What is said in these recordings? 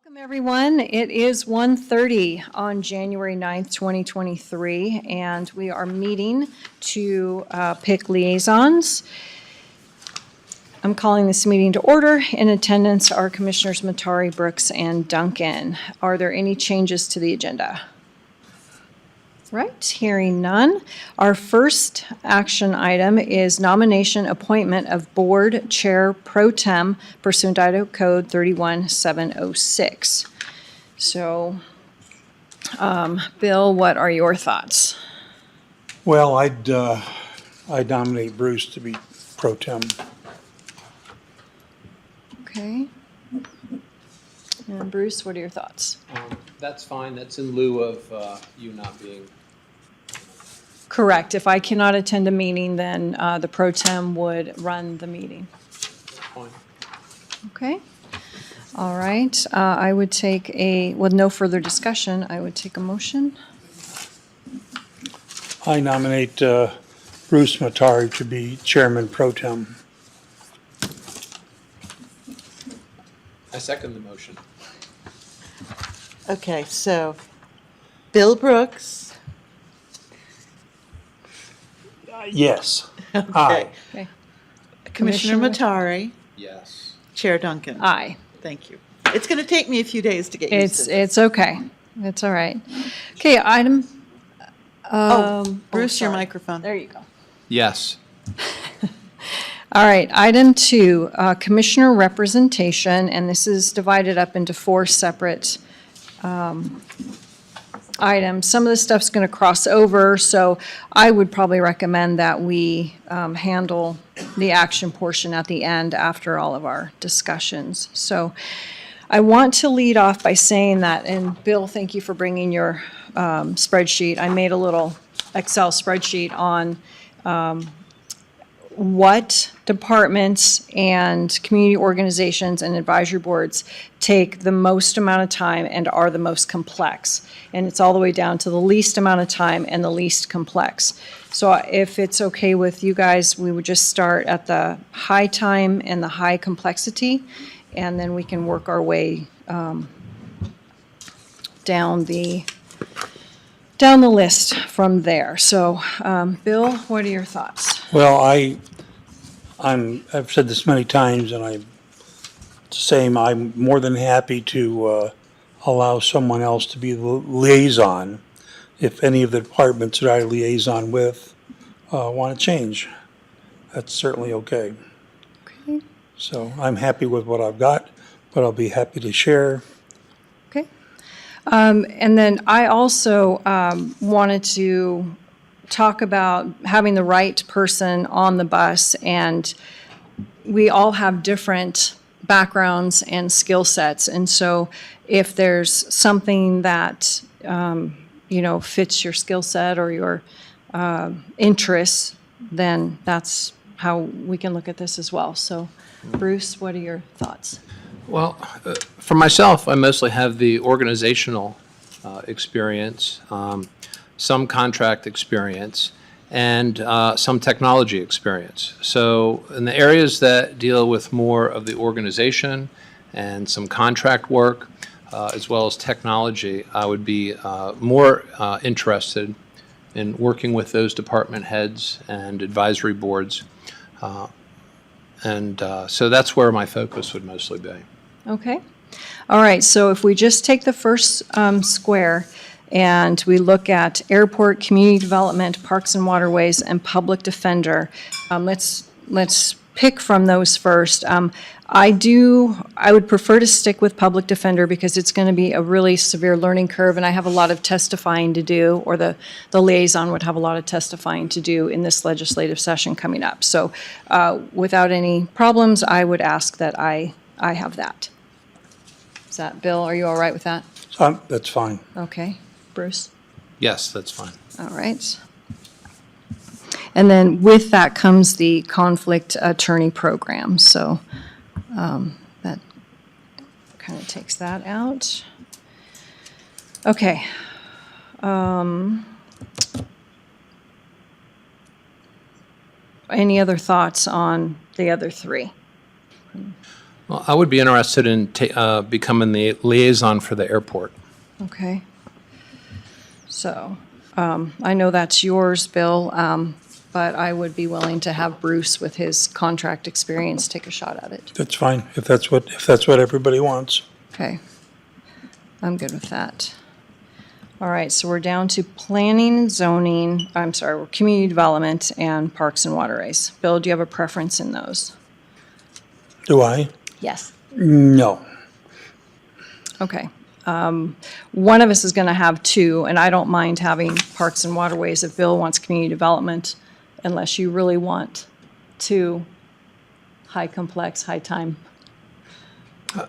Welcome, everyone. It is 1:30 on January 9th, 2023, and we are meeting to pick liaisons. I'm calling this meeting to order. In attendance are Commissioners Matari, Brooks, and Duncan. Are there any changes to the agenda? Right, hearing none. Our first action item is nomination appointment of Board Chair Pro Tem pursuant to Idaho Code 31706. So, Bill, what are your thoughts? Well, I'd nominate Bruce to be pro tem. Okay. And Bruce, what are your thoughts? That's fine. That's in lieu of you not being. Correct. If I cannot attend a meeting, then the pro tem would run the meeting. Fine. Okay. All right. I would take with no further discussion, I would take a motion. I nominate Bruce Matari to be chairman pro tem. I second the motion. Okay, so Bill Brooks. Yes. Okay. Aye. Okay. Commissioner Matari. Yes. Chair Duncan. Aye. Thank you. It's going to take me a few days to get used to this. It's okay. It's all right. Okay, item. Bruce, your sorry. microphone. There you go. Yes. All right, item 2, commissioner representation, and this is divided up into 4 separate items. Some of the stuff's going to cross over, so I would probably recommend that we handle the action portion at the end after all of our discussions. So I want to lead off by saying that, and Bill, thank you for bringing your spreadsheet. I made a little Excel spreadsheet on what departments and community organizations and advisory boards take the most amount of time and are the most complex. And it's all the way down to the least amount of time and the least complex. So if it's okay with you guys, we would just start at the high time and the high complexity, and then we can work our way down the list from there. So, Bill, what are your thoughts? Well, I've said this many times, and I'm more than happy to allow someone else to be the liaison if any of the departments that I liaison with want to change. That's certainly okay. Okay. So I'm happy with what I've got, but I'll be happy to share. Okay. And then I also wanted to talk about having the right person on the bus, and we all have different backgrounds and skill sets. And so if there's something that, fits your skill set or your interests, then that's how we can look at this as well. So, Bruce, what are your thoughts? Well, for myself, I mostly have the organizational experience, some contract experience, and some technology experience. So in the areas that deal with more of the organization and some contract work, as well as technology, I would be more interested in working with those department heads and advisory boards. So that's where my focus would mostly be. Okay. All right. So if we just take the first square and we look at airport, community development, parks and waterways, and public defender, let's pick from those first. I would prefer to stick with public defender because it's going to be a really severe learning curve, and I have a lot of testifying to do, or the liaison would have a lot of testifying to do in this legislative session coming up. So without any problems, I would ask that I have that. Is that, Bill, are you all right with that? That's fine. Okay. Bruce? Yes, that's fine. All right. And then with that comes the conflict attorney program. So that kind of takes that out. Okay. Any other thoughts on the other 3? Well, I would be interested in becoming the liaison for the airport. Okay. So, I know that's yours, Bill, but I would be willing to have Bruce with his contract experience take a shot at it. That's fine, if that's what everybody wants. Okay. I'm good with that. All right, so we're down to planning and zoning, we're community development and parks and waterways. Bill, do you have a preference in those? Do I? Yes. No. Okay. One of us is going to have two, and I don't mind having parks and waterways if Bill wants community development, unless you really want two high complex, high time.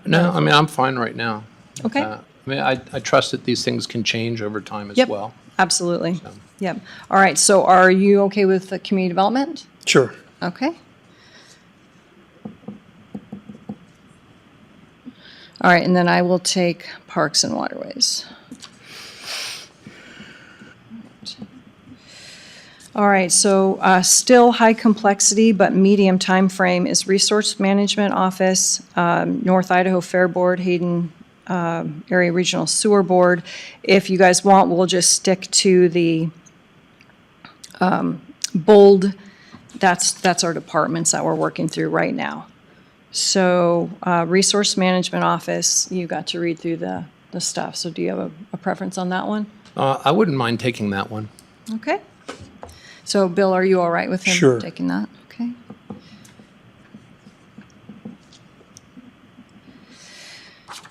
No, I mean, I'm fine right now. Okay. I mean, I trust that these things can change over time as Yep. well. Absolutely. Yep. All right, so are you okay with the community development? Sure. Okay. All right, and then I will take parks and waterways. All right, so still high complexity but medium time frame is Resource Management Office, North Idaho Fair Board, Hayden Area Regional Sewer Board. If you guys want, we'll just stick to the bold, that's our departments that we're working through right now. So Resource Management Office, you got to read through the stuff. So do you have a preference on that one? I wouldn't mind taking that one. Okay. So Bill, are you all right with him Sure. taking that? Okay.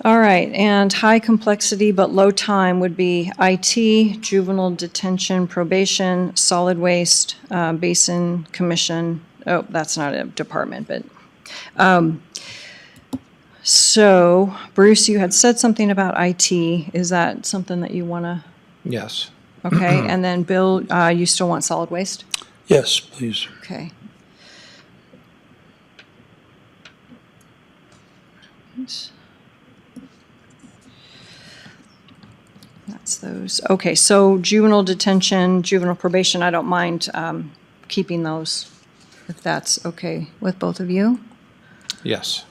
All right, and high complexity but low time would be IT, juvenile detention, probation, solid waste, basin commission. Oh, that's not a department, but so Bruce, you had said something about IT. Is that something that you want to? Yes. Okay, and then Bill, you still want solid waste? Yes, please. Okay. That's those. Okay, so juvenile detention, juvenile probation, I don't mind keeping those, if that's okay with both of you. Yes.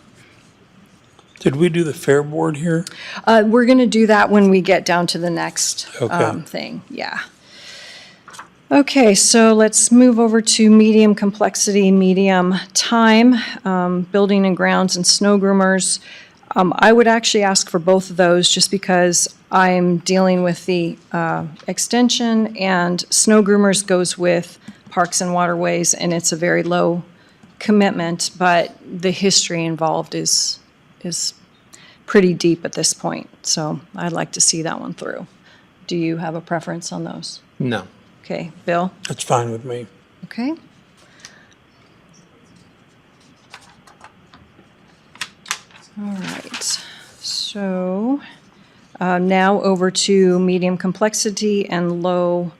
Did we do the Fair Board here? We're going to do that when we get down to the next Okay. thing, yeah. Okay, so let's move over to medium complexity, medium time, building and grounds and snow groomers. I would actually ask for both of those just because I'm dealing with the extension, and snow groomers goes with parks and waterways, and it's a very low commitment, but the history involved is pretty deep at this point. So I'd like to see that one through. Do you have a preference on those? No. Okay, Bill? That's fine with me. Okay. All right, so now over to medium complexity and low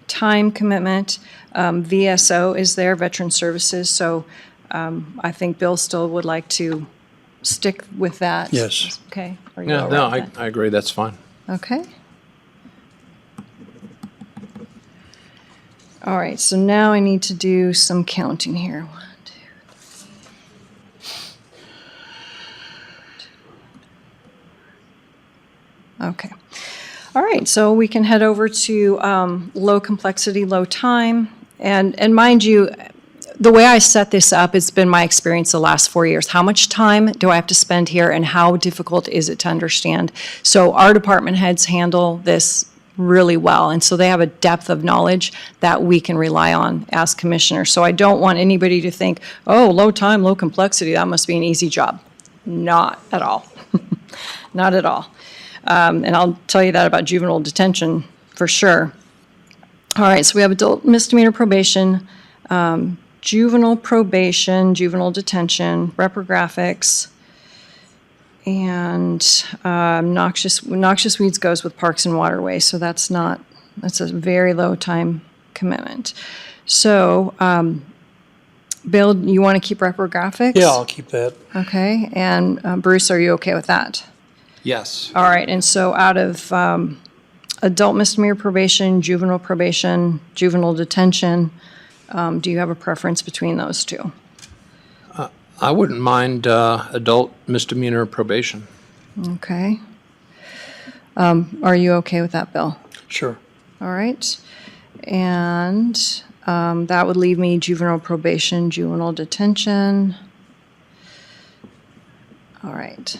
time commitment. VSO is there, Veteran Services, so I think Bill still would like to stick with that. Yes. Okay. Are you Yeah, all no, right with that? I agree. That's fine. Okay. All right, so now I need to do some counting here. 1, 2, 3. Okay. All right, so we can head over to low complexity, low time. And mind you, the way I set this up, it's been my experience the last 4 years. How much time do I have to spend here, and how difficult is it to understand? So our department heads handle this really well, and so they have a depth of knowledge that we can rely on as commissioners. So I don't want anybody to think, oh, low time, low complexity, that must be an easy job. Not at all. Not at all. And I'll tell you that about juvenile detention for sure. All right, so we have adult misdemeanor probation, juvenile probation, juvenile detention, reprographics, and noxious weeds goes with parks and waterways, so that's a very low time commitment. So, Bill, you want to keep reprographics? Yeah, I'll keep that. Okay, and Bruce, are you okay with that? Yes. All right, and so out of adult misdemeanor probation, juvenile detention, do you have a preference between those two? I wouldn't mind adult misdemeanor probation. Okay. Are you okay with that, Bill? Sure. All right. And that would leave me juvenile probation, juvenile detention. All right.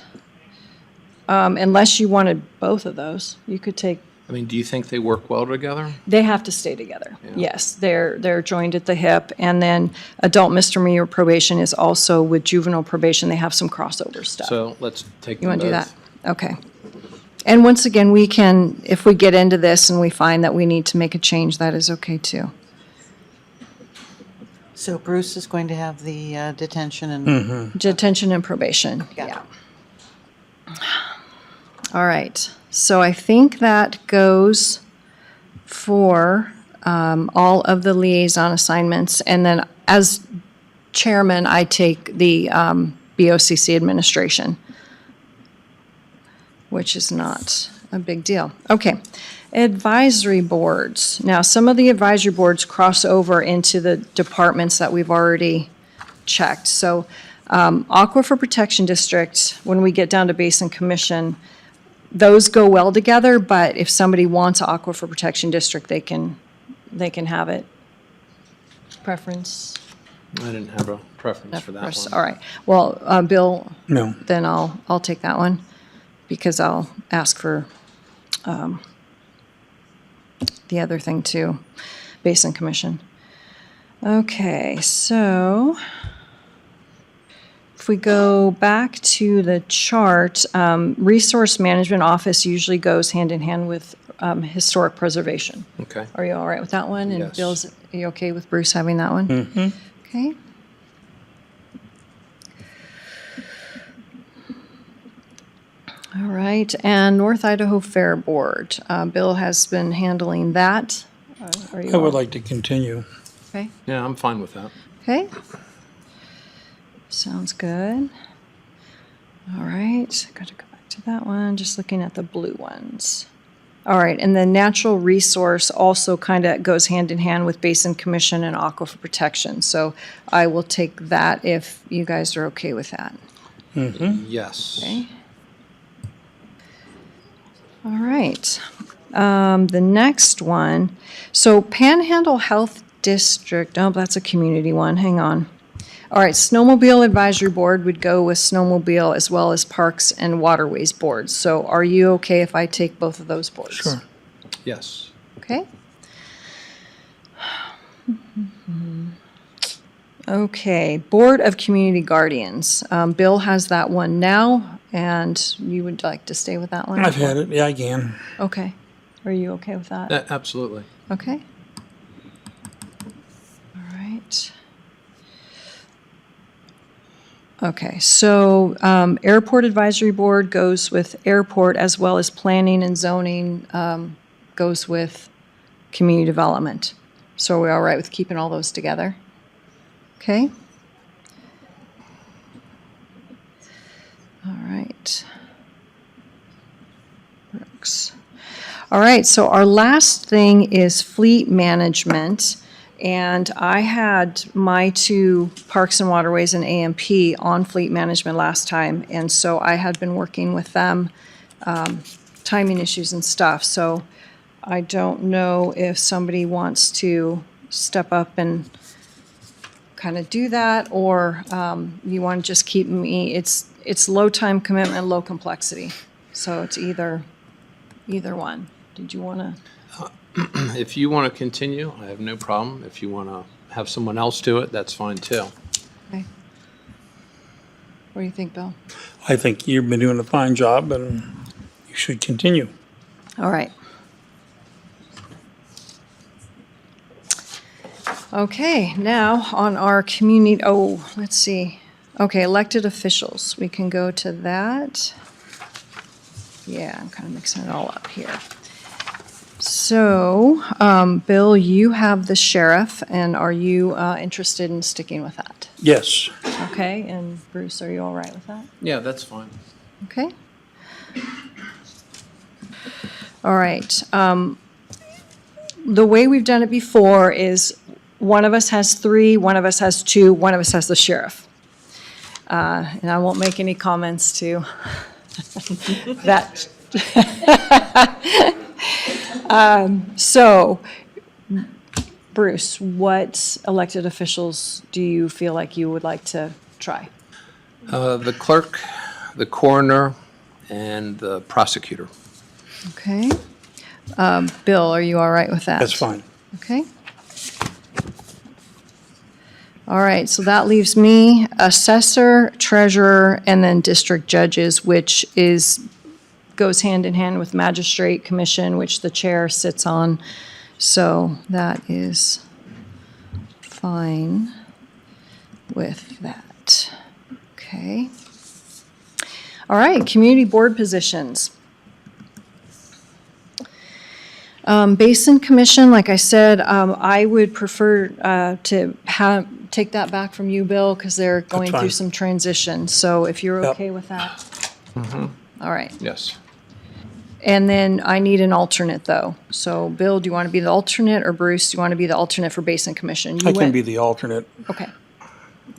Unless you wanted both of those, you could take, I mean, do you think they work well together? they have to stay together. Yeah. Yes, they're joined at the hip. And then adult misdemeanor probation is also with juvenile probation. They have some crossover stuff. So let's take You them want to do both. that? Okay. And once again, we can, if we get into this and we find that we need to make a change, that is okay too. So Bruce is going to have the detention and, Detention and probation, Yeah. yeah. All right, so I think that goes for all of the liaison assignments. And then as chairman, I take the BOCC administration, which is not a big deal. Okay, advisory boards. Now, some of the advisory boards cross over into the departments that we've already checked. So Aquifer Protection District, when we get down to Basin Commission, those go well together, but if somebody wants Aquifer Protection District, they can have it. Preference? I didn't have a preference for that one. All right. Well, Bill, No. then I'll take that one because I'll ask for the other thing too, Basin Commission. Okay, so if we go back to the chart, Resource Management Office usually goes hand in hand with Historic Preservation. Okay. Are you all right with that one? And Yes. Bill's, are you okay with Bruce having that one? Mm-hmm. Okay. All right, and North Idaho Fair Board. Bill has been handling that. Are you I would all- like to continue. Okay, Yeah, I'm fine with that. okay. Sounds good. All right, got to go back to that one, just looking at the blue ones. All right, and the natural resource also kind of goes hand in hand with Basin Commission and Aquifer Protection. So I will take that if you guys are okay with that. Yes. Okay. All right. The next one, so Panhandle Health District, oh, that's a community one, hang on. All right, Snowmobile Advisory Board would go with snowmobile as well as Parks and Waterways Boards. So are you okay if I take both of those boards? Sure. Yes. Okay. Okay, Board of Community Guardians. Bill has that one now, and you would like to stay with that one? I've had it. Yeah, I can. Okay. Are you okay with that? Absolutely. Okay. All right. Okay, so Airport Advisory Board goes with airport as well as planning and zoning goes with community development. So are we all right with keeping all those together? Okay. All right. Works. All right, so our last thing is fleet management. And I had my two Parks and Waterways and AMP on fleet management last time. And so I had been working with them, timing issues and stuff. So I don't know if somebody wants to step up and kind of do that, or you want to just keep me, it's low time commitment, low complexity. So it's either one. Did you want to? If you want to continue, I have no problem. If you want to have someone else do it, that's fine too. Okay. What do you think, Bill? I think you've been doing a fine job and you should continue. All right. Okay, now on our community, let's see. Okay, elected officials, we can go to that. Yeah, I'm kind of mixing it all up here. So, Bill, you have the sheriff, and are you interested in sticking with that? Yes. Okay, and Bruce, are you all right with that? Yeah, that's fine. Okay. All right. The way we've done it before is one of us has 3, one of us has 2, one of us has the sheriff. And I won't make any comments to that. So, Bruce, what elected officials do you feel like you would like to try? The clerk, the coroner, and the prosecutor. Okay. Bill, are you all right with that? That's fine. Okay. All right, so that leaves me assessor, treasurer, and then district judges, which goes hand in hand with magistrate commission, which the chair sits on. So that is fine with that. Okay. All right, community board positions. Basin Commission, like I said, I would prefer to take that back from you, Bill, because they're going through fine. some transition. So if you're Yep. okay with that. All right. Yes. And then I need an alternate, though. So, Bill, do you want to be the alternate, or Bruce, do you want to be the alternate for Basin Commission? You I can went- be the alternate. Okay.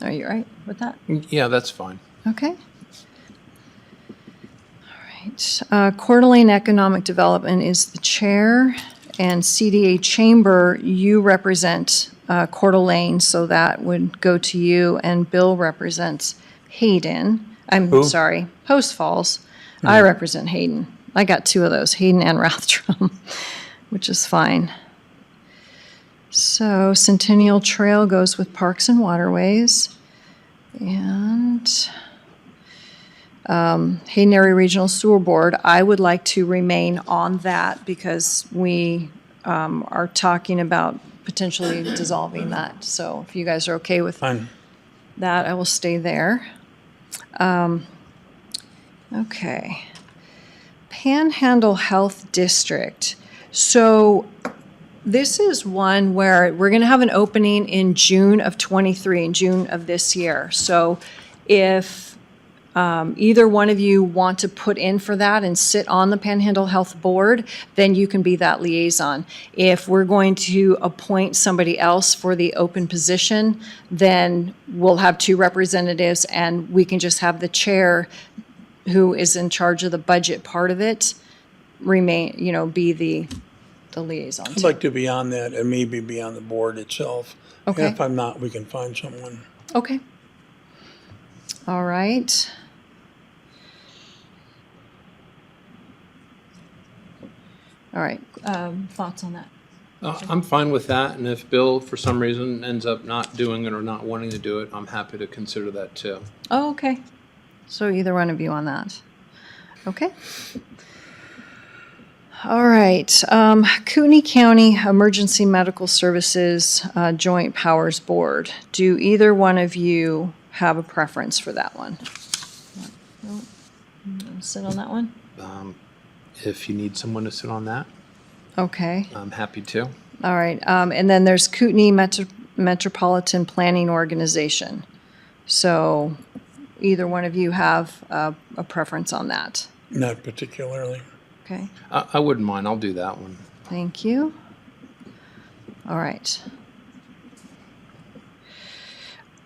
Are you all right with that? Yeah, that's fine. Okay. All right. Coeur d'Alene Economic Development is the chair, and CDA Chamber, you represent Coeur d'Alene, so that would go to you, and Bill represents Hayden. I'm Who? sorry, Post Falls. I represent Hayden. I got two of those, Hayden and Rathdrum, which is fine. So Centennial Trail goes with Parks and Waterways. And Hayden Area Regional Sewer Board, I would like to remain on that because we are talking about potentially dissolving that. So if you guys are okay with Fine. that, I will stay there. Okay. Panhandle Health District. So this is one where we're going to have an opening in June of '23, in June of this year. So if either one of you want to put in for that and sit on the Panhandle Health Board, then you can be that liaison. If we're going to appoint somebody else for the open position, then we'll have two representatives, and we can just have the chair, who is in charge of the budget part of it, be the liaison. I'd like to be on that and maybe be on the board itself. Okay. And if I'm not, we can find someone. Okay. All right. All right, thoughts on that? I'm fine with that, and if Bill, for some reason, ends up not doing it or not wanting to do it, I'm happy to consider that too. Oh, okay. So either one of you on that. Okay. All right. Kootenai County Emergency Medical Services Joint Powers Board. Do either one of you have a preference for that one? Nope. You wanna sit on that one? If you need someone to sit on that, Okay. I'm happy to. All right. And then there's Kootenai Metropolitan Planning Organization. So either one of you have a preference on that? Not particularly. Okay. I wouldn't mind, I'll do that one. Thank you. All right.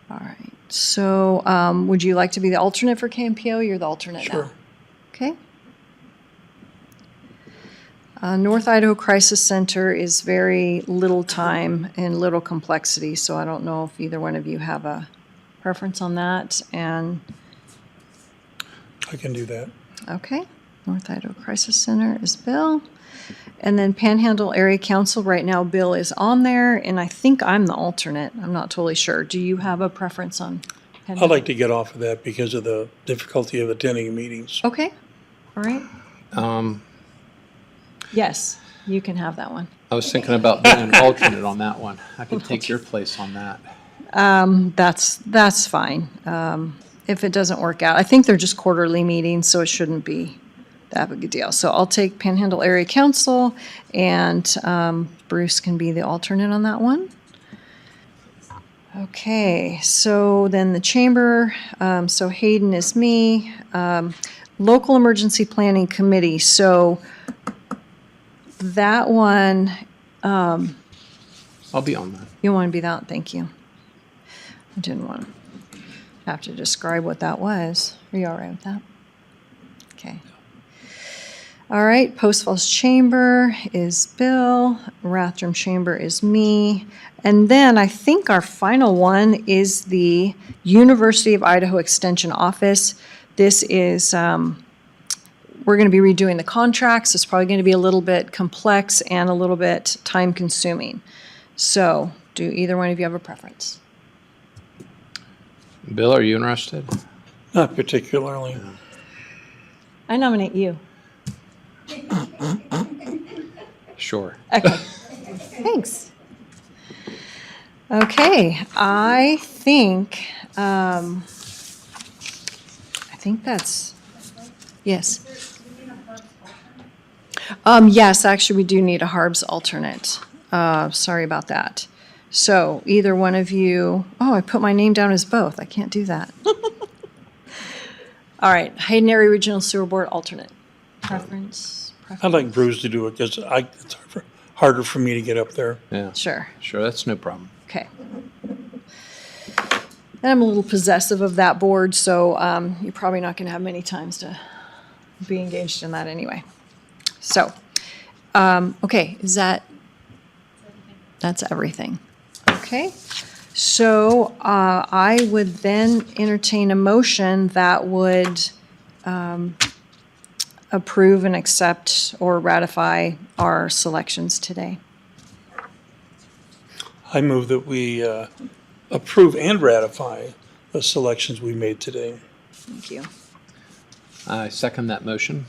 All right. So would you like to be the alternate for KMPO? You're the alternate now. Sure. Okay. North Idaho Crisis Center is very little time and little complexity, so I don't know if either one of you have a preference on that. And, I can do that. okay, North Idaho Crisis Center is Bill. And then Panhandle Area Council, right now Bill is on there, and I think I'm the alternate. I'm not totally sure. Do you have a preference on Panhandle? I'd like to get off of that because of the difficulty of attending meetings. Okay, all right. Yes, you can have that one. I was thinking about being an alternate on that one. I could take your place on that. That's fine. If it doesn't work out, I think they're just quarterly meetings, so it shouldn't be that big a deal. So I'll take Panhandle Area Council, and Bruce can be the alternate on that one. Okay, so then the chamber, so Hayden is me. Local Emergency Planning Committee, so that one, I'll be on that. you want to be that? Thank you. I didn't want to. have to describe what that was. Are you all right with that? Okay. All right, Post Falls Chamber is Bill, Rathdrum Chamber is me. And then I think our final one is the University of Idaho Extension Office. This is, we're going to be redoing the contracts. It's probably going to be a little bit complex and a little bit time-consuming. So, do either one of you have a preference? Bill, are you interested? Not particularly. I nominate you. Sure. Okay, thanks. Okay, I think that's, yes. Yes, actually, we do need a Harbs alternate. Sorry about that. So either one of you, oh, I put my name down as both. I can't do that. All right, Hayden Area Regional Sewer Board alternate. Preference? I'd like Bruce to do it because it's harder for me to get up there. Yeah. Sure. Sure, that's no problem. Okay. And I'm a little possessive of that board, so you're probably not going to have many times to be engaged in that anyway. So, okay, that's everything. Okay. So I would then entertain a motion that would approve and accept or ratify our selections today. I move that we approve and ratify the selections we made today. Thank you. I second that motion.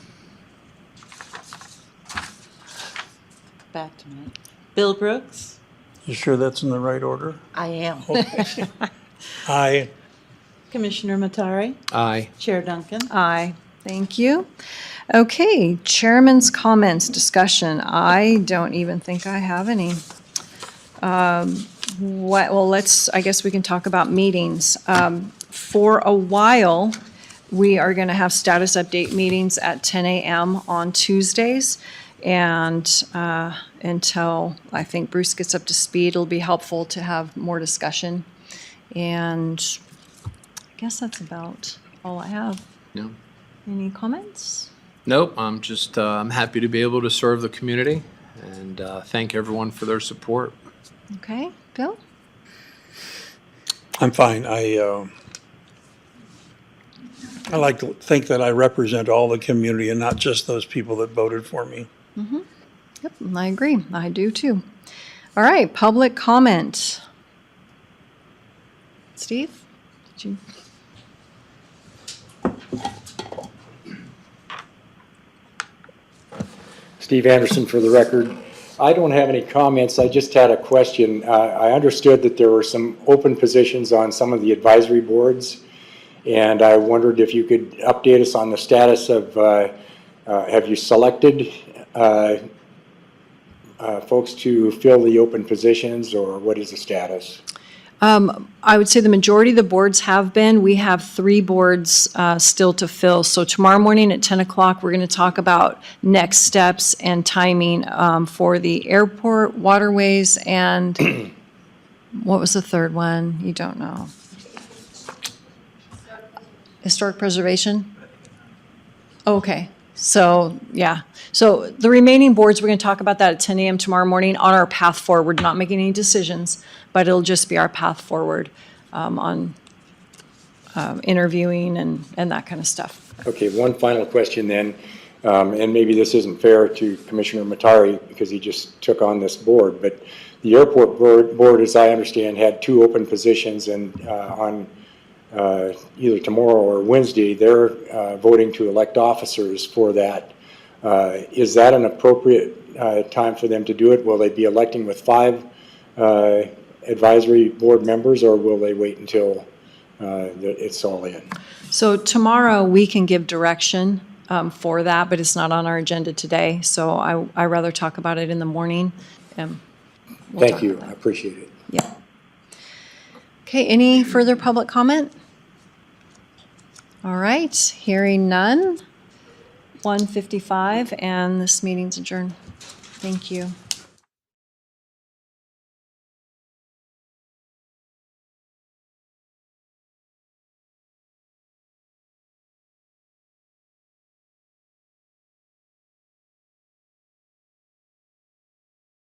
Back to me. Bill Brooks? You sure that's in the right order? I am. Okay. Aye. Commissioner Matari? Aye. Chair Duncan? Aye. Thank you. Okay, chairman's comments, discussion. I don't even think I have any. Well, I guess we can talk about meetings. For a while, we are going to have status update meetings at 10 a.m. on Tuesdays. And until I think Bruce gets up to speed, it'll be helpful to have more discussion. And I guess that's about all I have. No. Any comments? Nope, I'm happy to be able to serve the community and thank everyone for their support. Okay, Bill? I'm fine. I like to think that I represent all the community and not just those people that voted for me. Yep, I agree. I do too. All right, public comment. Steve? Did you? Steve Anderson for the record. I don't have any comments. I just had a question. I understood that there were some open positions on some of the advisory boards, and I wondered if you could update us on the status of, have you selected folks to fill the open positions, or what is the status? I would say the majority of the boards have been. We have 3 boards still to fill. So tomorrow morning at 10 o'clock, we're going to talk about next steps and timing for the airport, waterways, and what was the third one? You don't know. Historic preservation? Okay. So, yeah. So the remaining boards, we're going to talk about that at 10 a.m. tomorrow morning on our path forward. Not making any decisions, but it'll just be our path forward on interviewing and that kind of stuff. Okay, one final question then, and maybe this isn't fair to Commissioner Matari because he just took on this board, but the airport board, as I understand, had 2 open positions, and on either tomorrow or Wednesday, they're voting to elect officers for that. Is that an appropriate time for them to do it? Will they be electing with 5 advisory board members, or will they wait until it's all in? So tomorrow, we can give direction for that, but it's not on our agenda today. So I rather talk about it in the morning. We'll Thank talk you, about I that. appreciate it. Yeah. Okay, any further public comment? All right, hearing none. 1:55, and this meeting's adjourned. Thank you.